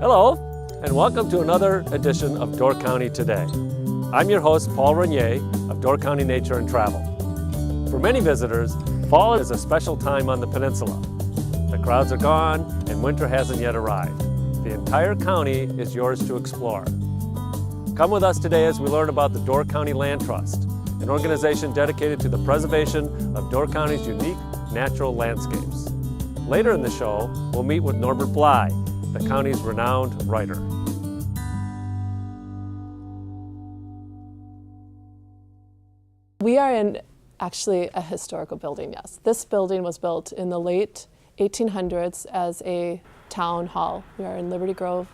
Hello, and welcome to another edition of Door County Today. I'm your host, Paul Renier of Door County Nature and Travel. For many visitors, fall is a special time on the peninsula. The crowds are gone, and winter hasn't yet arrived. The entire county is yours to explore. Come with us today as we learn about the Door County Land Trust, an organization dedicated to the preservation of Door County's unique natural landscapes. Later in the show, we'll meet with Norbert Blei, the county's renowned writer. We are in actually a historical building, yes. This building was built in the late 1800s as a town hall. We are in Liberty Grove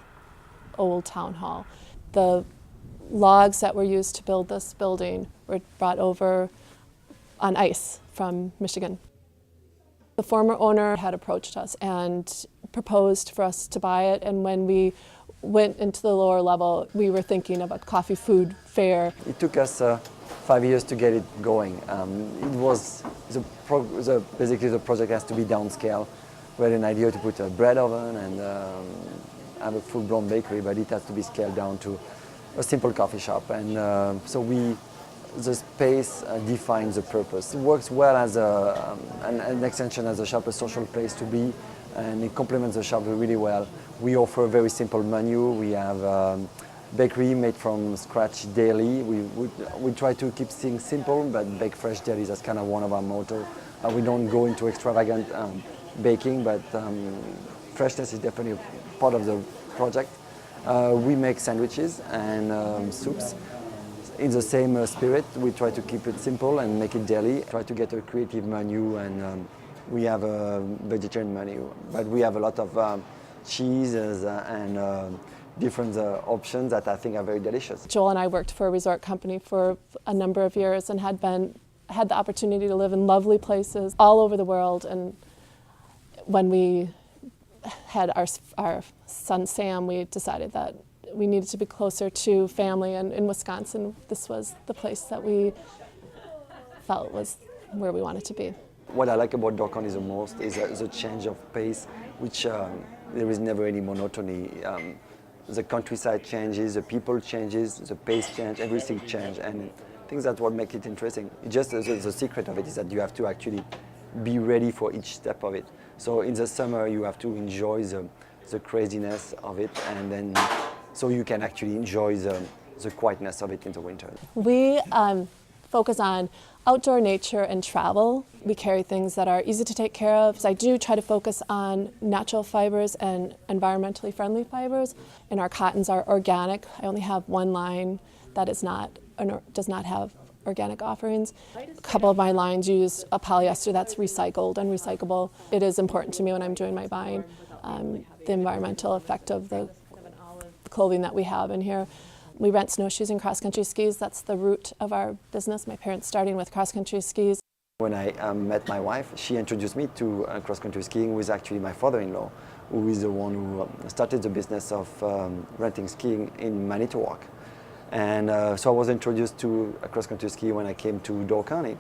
Old Town Hall. The logs that were used to build this building were brought over on ice from Michigan. The former owner had approached us and proposed for us to buy it, and when we went into the lower level, we were thinking of a coffee food fair. It took us 5 years to get it going. Basically the project has to be downscale. We had an idea to put a bread oven and have a full-blown bakery, but it has to be scaled down to a simple coffee shop. And the space defines the purpose. It works well as an extension as a shop, a social place to be, and it complements the shop really well. We offer a very simple menu. We have bakery made from scratch daily. We try to keep things simple, but bake fresh daily. That's kind of one of our motto. We don't go into extravagant baking, but freshness is definitely a part of the project. We make sandwiches and soups. In the same spirit, we try to keep it simple and make it daily. Try to get a creative menu, and we have a vegetarian menu, but we have a lot of cheeses and different options that I think are very delicious. Joel and I worked for a resort company for a number of years and had the opportunity to live in lovely places all over the world. And when we had our son Sam, we decided that we needed to be closer to family, and in Wisconsin, this was the place that we felt was where we wanted to be. What I like about Door County the most is the change of pace, which there is never any monotony. The countryside changes, the people changes, the pace change, everything changes, and I think that's what makes it interesting. Just the secret of it is that you have to actually be ready for each step of it. So in the summer, you have to enjoy the craziness of it, and then so you can actually enjoy the quietness of it in the winter. We focus on outdoor nature and travel. We carry things that are easy to take care of. So I do try to focus on natural fibers and environmentally friendly fibers. And our cottons are organic. I only have one line that does not have organic offerings. A couple of my lines use a polyester that's recycled and recyclable. It is important to me when I'm doing my buying, the environmental effect of the clothing that we have in here. We rent snowshoes and cross-country skis. That's the root of our business. My parents starting with cross-country skis. When I met my wife, she introduced me to cross-country skiing with actually my father-in-law, who is the one who started the business of renting skiing in Manitowoc. And so I was introduced to cross-country ski when I came to Door County.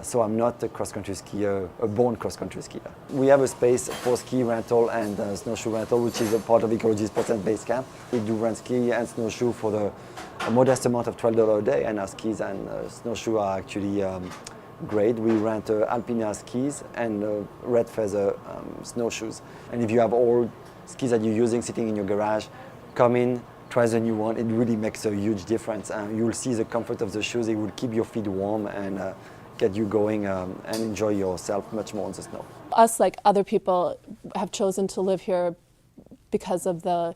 So I'm not a cross-country skier, a born cross-country skier. We have a space for ski rental and snowshoe rental, which is a part of Ecology's % base camp. We do rent ski and snowshoe for a modest amount of $12 a day, and our skis and snowshoe are actually great. We rent Alpina skis and Red Feather snowshoes. And if you have old skis that you're using sitting in your garage, come in, try the new one. It really makes a huge difference. You'll see the comfort of the shoes. It will keep your feet warm and get you going and enjoy yourself much more on the snow. Us, like other people, have chosen to live here because of the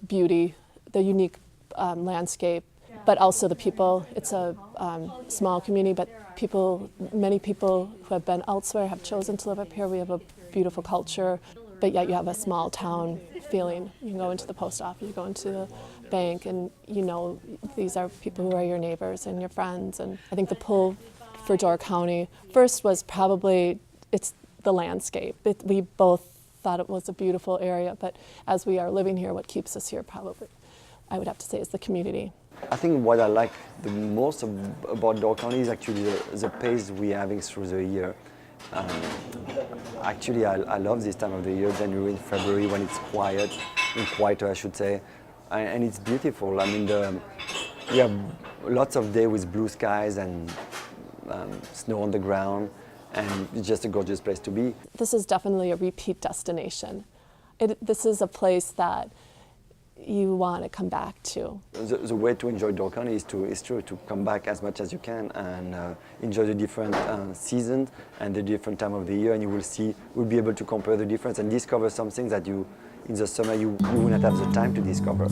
beauty, the unique landscape, but also the people. It's a small community, but many people who have been elsewhere have chosen to live up here. We have a beautiful culture, but yet you have a small town feeling. You can go into the post office, you go into the bank, and you know these are people who are your neighbors and your friends. And I think the pull for Door County first was probably it's the landscape. We both thought it was a beautiful area, but as we are living here, what keeps us here probably, I would have to say, is the community. I think what I like the most about Door County is actually the pace we're having through the year. Actually, I love this time of the year, January and February, when it's quiet, quieter I should say, and it's beautiful. I mean, we have lots of days with blue skies and snow on the ground, and it's just a gorgeous place to be. This is definitely a repeat destination. This is a place that you want to come back to. The way to enjoy Door County is to come back as much as you can and enjoy the different seasons and the different time of the year, and you'll be able to compare the difference and discover some things that in the summer you will not have the time to discover.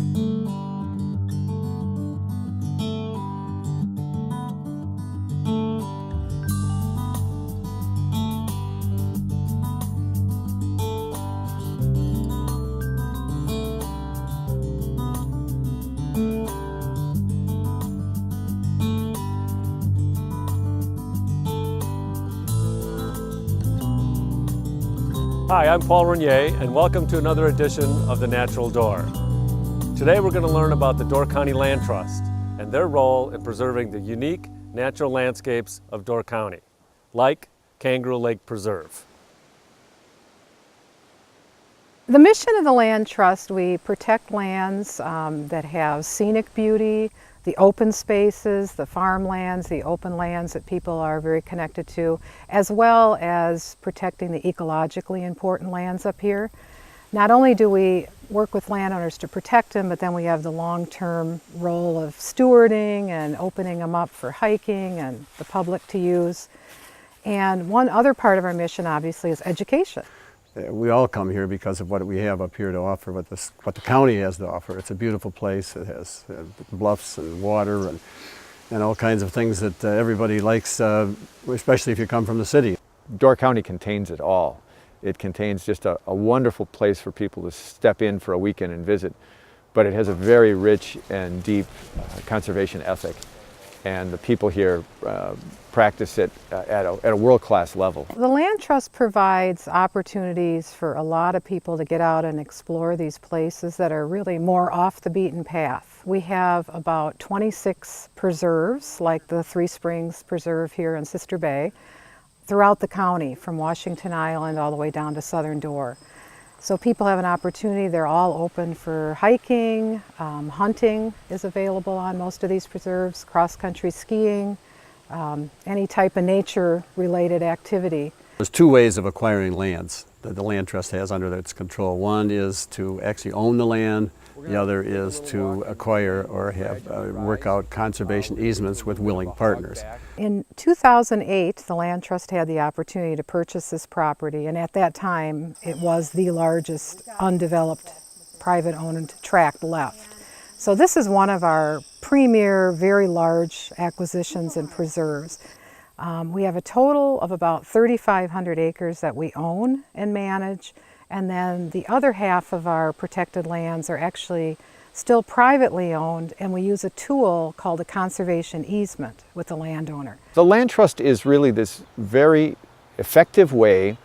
Hi, I'm Paul Renier, and welcome to another edition of The Natural Door. Today we're going to learn about the Door County Land Trust and their role in preserving the unique natural landscapes of Door County, like Kangaroo Lake Preserve. The mission of the Land Trust, we protect lands that have scenic beauty, the open spaces, the farmlands, the open lands that people are very connected to, as well as protecting the ecologically important lands up here. Not only do we work with landowners to protect them, but then we have the long-term role of stewarding and opening them up for hiking and the public to use. And one other part of our mission, obviously, is education. We all come here because of what we have up here to offer, what the county has to offer. It's a beautiful place. It has bluffs and water and all kinds of things that everybody likes, especially if you come from the city. Door County contains it all. It contains just a wonderful place for people to step in for a weekend and visit, but it has a very rich and deep conservation ethic, and the people here practice it at a world-class level. The Land Trust provides opportunities for a lot of people to get out and explore these places that are really more off the beaten path. We have about 26 preserves, like the Three Springs Preserve here in Sister Bay, throughout the county, from Washington Island all the way down to Southern Door. So people have an opportunity. They're all open for hiking, hunting is available on most of these preserves, cross-country skiing, any type of nature-related activity. There's two ways of acquiring lands that the Land Trust has under its control. One is to actually own the land. The other is to acquire or have work out conservation easements with willing partners. In 2008, the Land Trust had the opportunity to purchase this property, and at that time it was the largest undeveloped private-owned tract left. So this is one of our premier, very large acquisitions and preserves. We have a total of about 3,500 acres that we own and manage, and then the other half of our protected lands are actually still privately owned, and we use a tool called a conservation easement with the landowner. The Land Trust is really this very effective way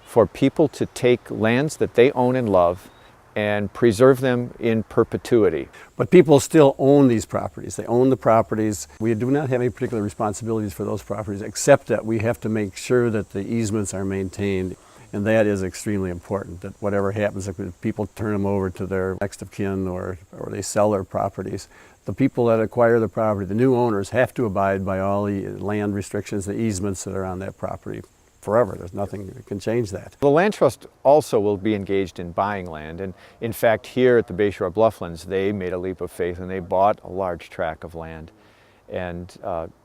for people to take lands that they own and love and preserve them in perpetuity. But people still own these properties. They own the properties. We do not have any particular responsibilities for those properties, except that we have to make sure that the easements are maintained. And that is extremely important, that whatever happens, if people turn them over to their next of kin or they sell their properties, the people that acquire the property, the new owners, have to abide by all the land restrictions, the easements that are on that property forever. There's nothing that can change that. The Land Trust also will be engaged in buying land, and in fact here at the Bayshore Blufflands they made a leap of faith and they bought a large tract of land. And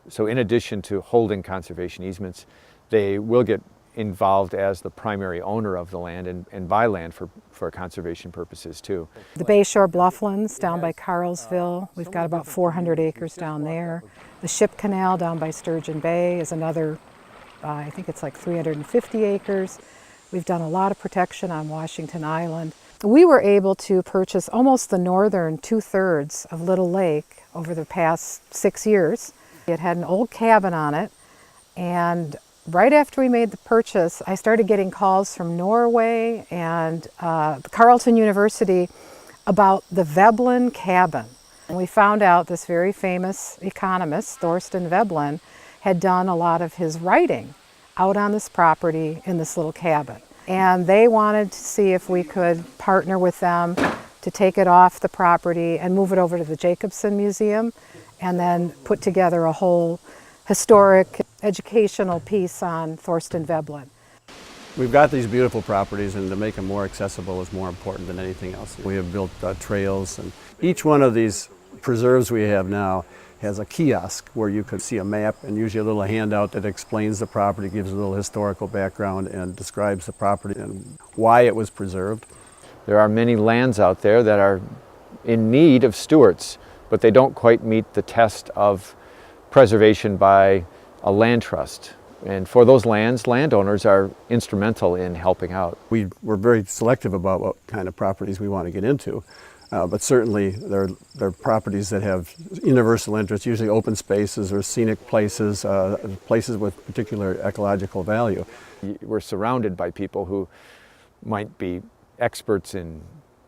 so in addition to holding conservation easements, they will get involved as the primary owner of the land and buy land for conservation purposes too. The Bayshore Blufflands down by Carlsville, we've got about 400 acres down there. The Ship Canal down by Sturgeon Bay is another, I think it's like 350 acres. We've done a lot of protection on Washington Island. We were able to purchase almost the northern 2/3 of Little Lake over the past 6 years. It had an old cabin on it, and right after we made the purchase, I started getting calls from Norway and Carleton University about the Veblen cabin. And we found out this very famous economist, Thorsten Veblen, had done a lot of his writing out on this property in this little cabin. And they wanted to see if we could partner with them to take it off the property and move it over to the Jacobson Museum, and then put together a whole historic educational piece on Thorsten Veblen. We've got these beautiful properties, and to make them more accessible is more important than anything else. We have built trails, and each one of these preserves we have now has a kiosk where you could see a map and usually a little handout that explains the property, gives a little historical background, and describes the property and why it was preserved. There are many lands out there that are in need of stewards, but they don't quite meet the test of preservation by a land trust. And for those lands, landowners are instrumental in helping out. We're very selective about what kind of properties we want to get into, but certainly they're properties that have universal interest, usually open spaces or scenic places, places with particular ecological value. We're surrounded by people who might be experts in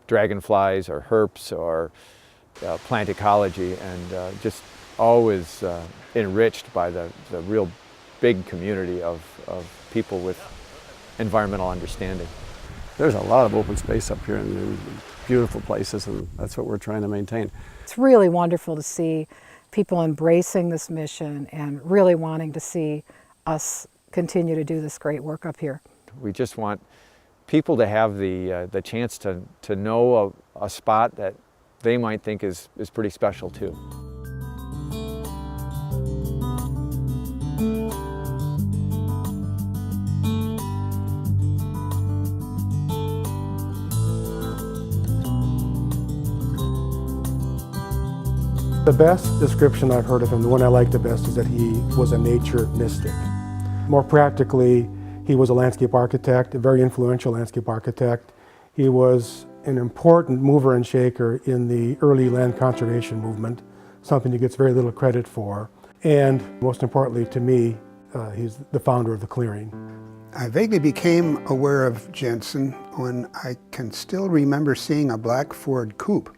dragonflies or herps or plant ecology, and just always enriched by the real big community of people with environmental understanding. There's a lot of open space up here and beautiful places, and that's what we're trying to maintain. It's really wonderful to see people embracing this mission and really wanting to see us continue to do this great work up here. We just want people to have the chance to know a spot that they might think is pretty special too. The best description I've heard of him, the one I like the best, is that he was a nature mystic. More practically, he was a landscape architect, a very influential landscape architect. He was an important mover and shaker in the early land conservation movement, something he gets very little credit for. And most importantly to me, he's the founder of the clearing. I vaguely became aware of Jensen when I can still remember seeing a black Ford coupe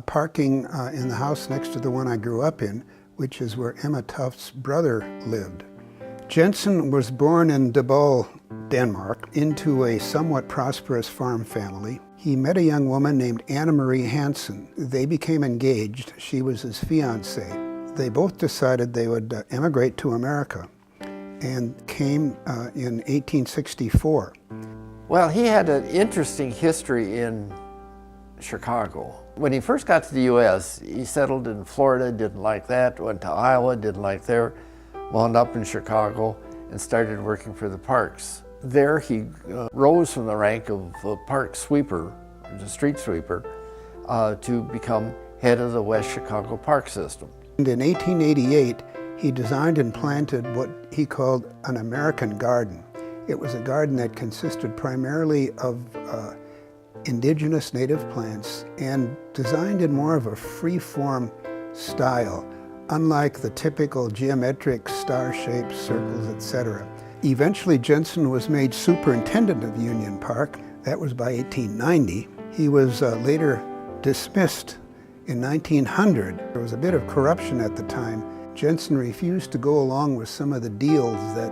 parking in the house next to the one I grew up in, which is where Emma Tuft's brother lived. Jensen was born in Debol, Denmark, into a somewhat prosperous farm family. He met a young woman named Anna Marie Hansen. They became engaged. She was his fiancée. They both decided they would emigrate to America and came in 1864. Well, he had an interesting history in Chicago. When he first got to the U.S., he settled in Florida, didn't like that, went to Iowa, didn't like there, wound up in Chicago and started working for the parks. There he rose from the rank of a park sweeper, a street sweeper, to become head of the West Chicago Park System. And in 1888, he designed and planted what he called an American garden. It was a garden that consisted primarily of indigenous native plants and designed in more of a free-form style, unlike the typical geometric star-shaped circles, etc. Eventually, Jensen was made superintendent of Union Park. That was by 1890. He was later dismissed in 1900. There was a bit of corruption at the time. Jensen refused to go along with some of the deals that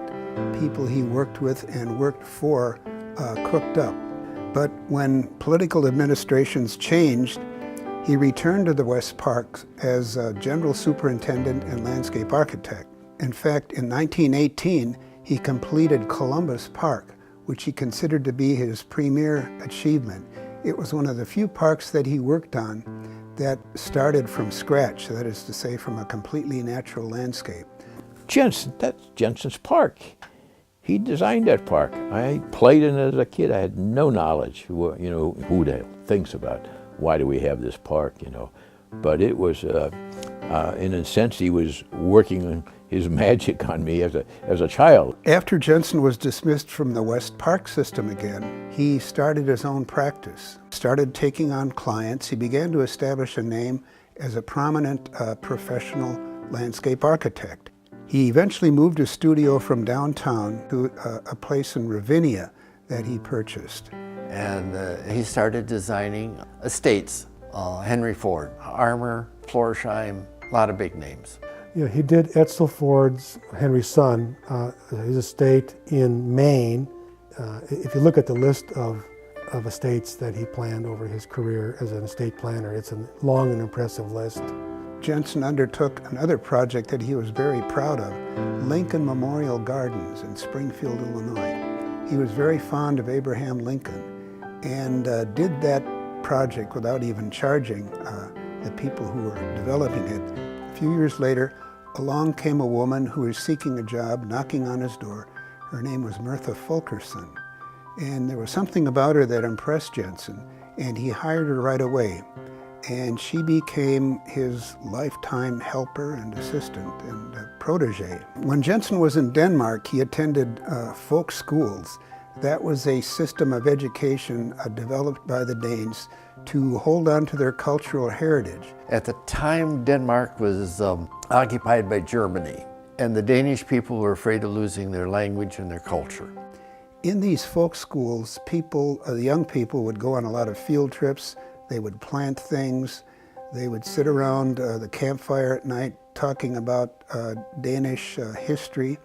people he worked with and worked for cooked up. But when political administrations changed, he returned to the West Park as general superintendent and landscape architect. In fact, in 1918, he completed Columbus Park, which he considered to be his premier achievement. It was one of the few parks that he worked on that started from scratch, that is to say, from a completely natural landscape. Jensen, that's Jensen's Park. He designed that park. I played in it as a kid. I had no knowledge, who the hell thinks about why do we have this park, But it was, in a sense, he was working his magic on me as a child. After Jensen was dismissed from the West Park system again, he started his own practice, started taking on clients. He began to establish a name as a prominent professional landscape architect. He eventually moved his studio from downtown to a place in Ravinia that he purchased. And he started designing estates, Henry Ford, Armour, Florsheim, a lot of big names. Yeah, he did Edsel Ford's, Henry's son, his estate in Maine. If you look at the list of estates that he planned over his career as an estate planner, it's a long and impressive list. Jensen undertook another project that he was very proud of, Lincoln Memorial Gardens in Springfield, Illinois. He was very fond of Abraham Lincoln and did that project without even charging the people who were developing it. A few years later, along came a woman who was seeking a job, knocking on his door. Her name was Martha Fulkerson. And there was something about her that impressed Jensen, and he hired her right away. And she became his lifetime helper and assistant and protege. When Jensen was in Denmark, he attended folk schools. That was a system of education developed by the Danes to hold on to their cultural heritage. At the time, Denmark was occupied by Germany, and the Danish people were afraid of losing their language and their culture. In these folk schools, the young people would go on a lot of field trips. They would plant things. They would sit around the campfire at night talking about Danish history.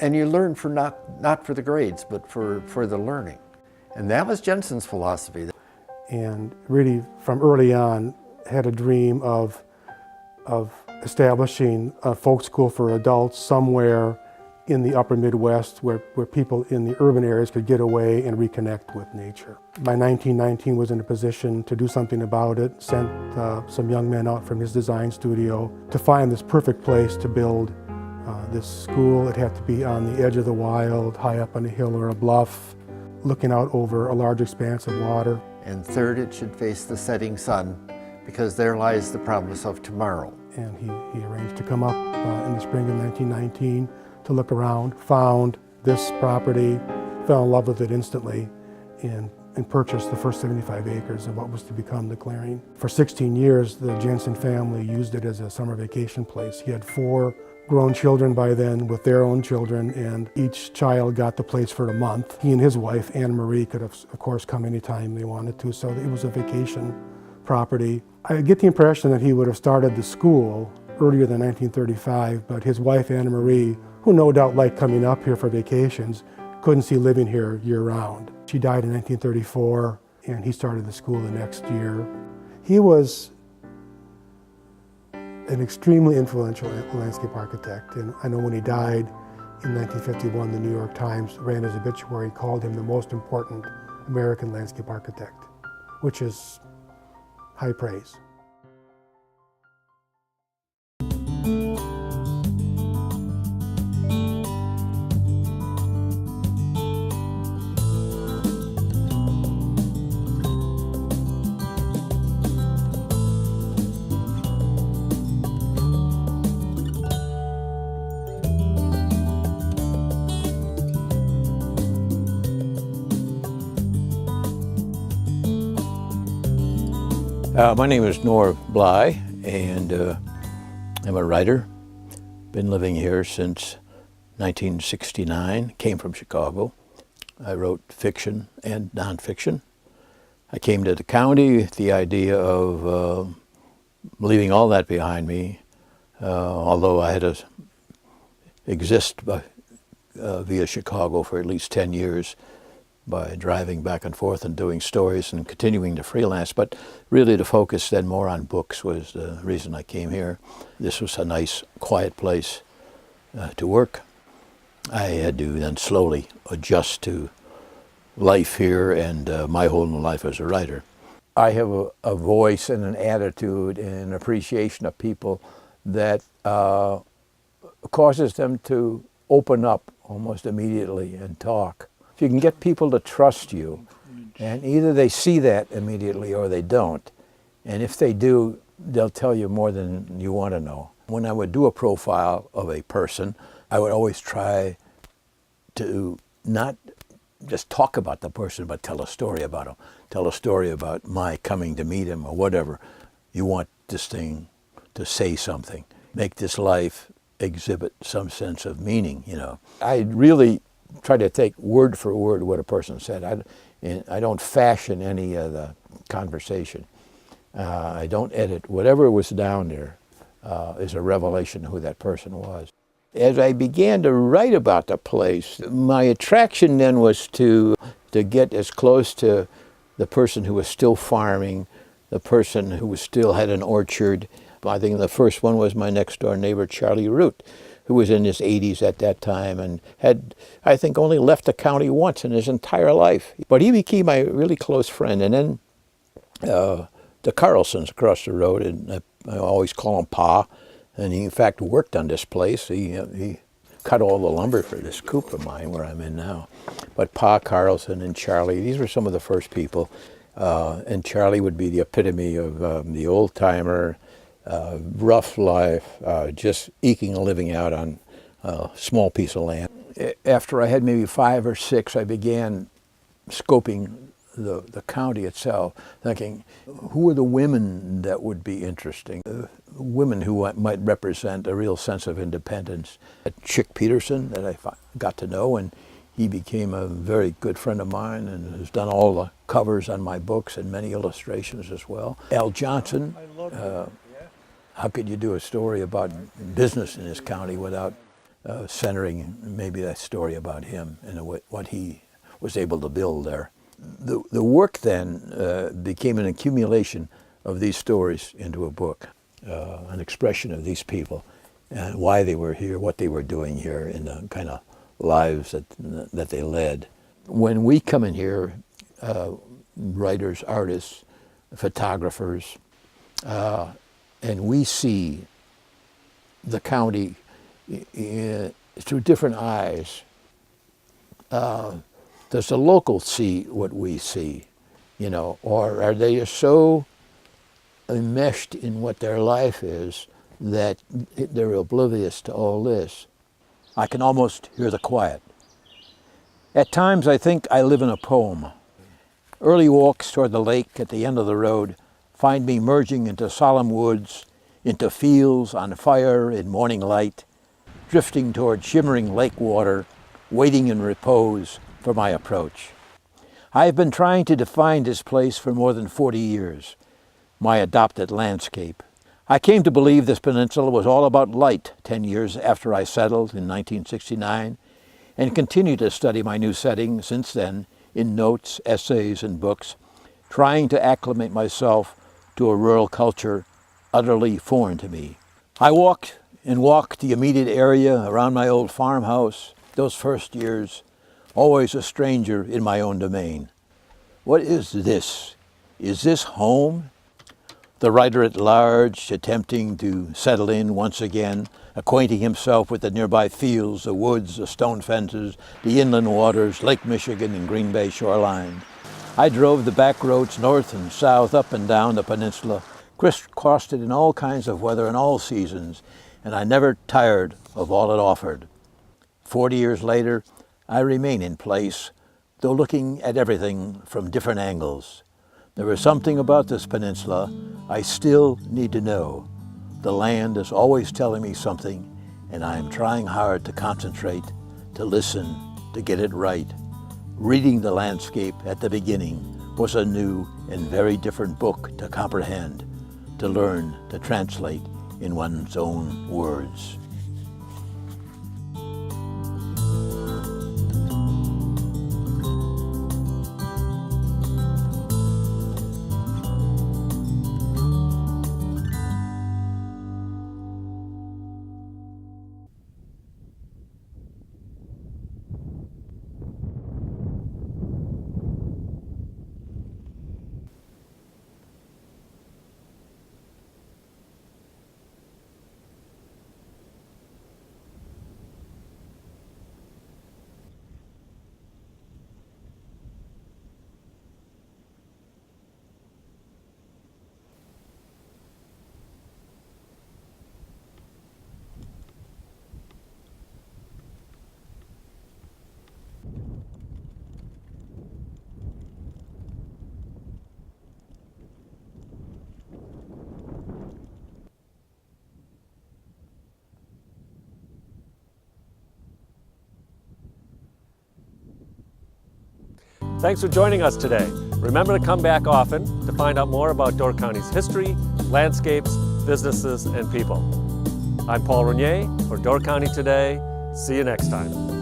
And you learn for not for the grades, but for the learning. And that was Jensen's philosophy. And really, from early on, had a dream of establishing a folk school for adults somewhere in the upper Midwest where people in the urban areas could get away and reconnect with nature. By 1919 was in a position to do something about it, sent some young men out from his design studio to find this perfect place to build this school. It had to be on the edge of the wild, high up on a hill or a bluff, looking out over a large expanse of water. And third, it should face the setting sun, because there lies the promise of tomorrow. And he arranged to come up in the spring of 1919 to look around, found this property, fell in love with it instantly, and purchased the first 75 acres of what was to become the clearing. For 16 years, the Jensen family used it as a summer vacation place. He had 4 grown children by then with their own children, and each child got the place for a month. He and his wife, Anne Marie, could have, of course, come anytime they wanted to, so it was a vacation property. I get the impression that he would have started the school earlier than 1935, but his wife, Anne Marie, who no doubt liked coming up here for vacations, couldn't see living here year-round. She died in 1934, and he started the school the next year. He was an extremely influential landscape architect, and I know when he died in 1951, the New York Times ran his obituary, called him the most important American landscape architect, which is high praise. My name is Norbert Blei, and I'm a writer. Been living here since 1969, came from Chicago. I wrote fiction and nonfiction. I came to the county with the idea of leaving all that behind me, although I had to exist via Chicago for at least 10 years. By driving back and forth and doing stories and continuing to freelance. But really to focus then more on books was the reason I came here. This was a nice, quiet place to work. I had to then slowly adjust to life here and my whole life as a writer. I have a voice and an attitude and an appreciation of people that causes them to open up almost immediately and talk. If you can get people to trust you, and either they see that immediately or they don't, and if they do, they'll tell you more than you want to know. When I would do a profile of a person, I would always try to not just talk about the person, but tell a story about him. Tell a story about my coming to meet him or whatever. You want this thing to say something. Make this life exhibit some sense of meaning, you know. I really try to take word for word what a person said. I don't fashion any of the conversation. I don't edit. Whatever was down there, is a revelation who that person was. As I began to write about the place, my attraction then was to get as close to the person who was still farming, the person who still had an orchard. I think the first one was my next door neighbor, Charlie Root, who was in his 80s at that time and had, I think, only left the county once in his entire life. But he became my really close friend. And then the Carlsons across the road, and I always call him Pa, and he in fact worked on this place. He cut all the lumber for this coop of mine where I'm in now. But Pa Carlson and Charlie, these were some of the first people. And Charlie would be the epitome of the old-timer, rough life, just eking a living out on a small piece of land. After I had maybe 5 or 6, I began scoping the county itself, thinking, who are the women that would be interesting? Women who might represent a real sense of independence. Chick Peterson, that I got to know, and he became a very good friend of mine and has done all the covers on my books and many illustrations as well. Al Johnson, how could you do a story about business in this county without centering maybe that story about him and what he was able to build there? The work then became an accumulation of these stories into a book, an expression of these people and why they were here, what they were doing here, and the kind of lives that they led. When we come in here, writers, artists, photographers, and we see the county through different eyes, does the local see what we see, or are they so enmeshed in what their life is that they're oblivious to all this? I can almost hear the quiet. At times I think I live in a poem. Early walks toward the lake at the end of the road find me merging into solemn woods, into fields on fire in morning light, drifting toward shimmering lake water, waiting in repose for my approach. I have been trying to define this place for more than 40 years, my adopted landscape. I came to believe this peninsula was all about light 10 years after I settled in 1969, and continue to study my new setting since then in notes, essays, and books, trying to acclimate myself to a rural culture utterly foreign to me. I walked the immediate area around my old farmhouse, those first years, always a stranger in my own domain. What is this? Is this home? The writer at large, attempting to settle in once again, acquainting himself with the nearby fields, the woods, the stone fences, the inland waters, Lake Michigan and Green Bay shoreline. I drove the back roads north and south, up and down the peninsula, crisscrossed it in all kinds of weather and all seasons, and I never tired of all it offered. 40 years later, I remain in place, though looking at everything from different angles. There is something about this peninsula I still need to know. The land is always telling me something, and I am trying hard to concentrate, to listen, to get it right. Reading the landscape at the beginning was a new and very different book to comprehend, to learn, to translate in one's own words. Thanks for joining us today. Remember to come back often to find out more about Door County's history, landscapes, businesses, and people. I'm Paul Renier for Door County Today. See you next time.